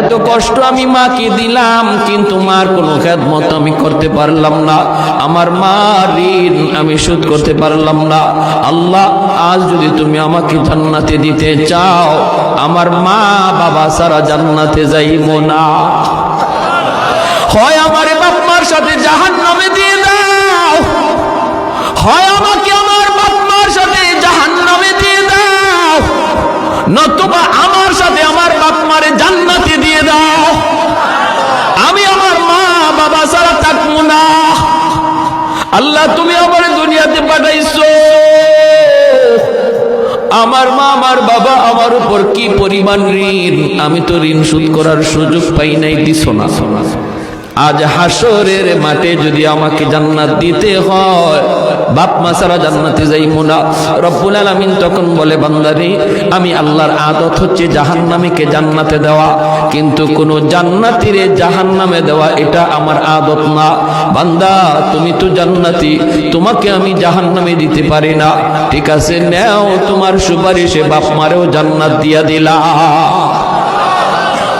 এত কষ্ট আমি মাকে দিলাম, কিন্তু মার কোনো খেদমত আমি করতে পারলাম না। আমার মার ঋণ আমি শোধ করতে পারলাম না। আল্লাহ, আজ যদি তুমি আমাকে জান্নাতে দিতে চাও, আমার মা বাবা সারা জান্নাতে যাইব না। হয় আমার বাপ মার সাথে জাহান্নামে দিয়ে দাও, হয় আমাকে আমার বাপ মার সাথে জাহান্নামে দিয়ে দাও, নতুবা আমার সাথে আমার বাপ মারে জান্নাতে দিয়ে দাও। আমি আমার মা বাবা ছাড়া থাকবো না। আল্লাহ, তুমি আমার দুনিয়াতে পাঠাইছো, আমার মা আমার বাবা আমার উপর কি পরিমাণ ঋণ, আমি তো ঋণ শোধ করার সুযোগ পাই নাই, দিছো না। আজ হাসরের মাঠে যদি আমাকে জান্নাত দিতে হয়, বাপ মা ছাড়া জান্নাতে যাইবো না। রব্বুল আলামিন তখন বলে, বান্দারে, আমি আল্লাহর আদত হচ্ছে জাহান্নামীকে জান্নাতে দেওয়া, কিন্তু কোন জান্নাতীরে জাহান্নামে দেওয়া এটা আমার আদত না। বান্দা, তুমি তো জান্নাতি, তোমাকে আমি জাহান্নামে দিতে পারি না। ঠিক আছে, নেও, তোমার সুপারিশে বাপ মারেও জান্নাত দিয়া দিলাম।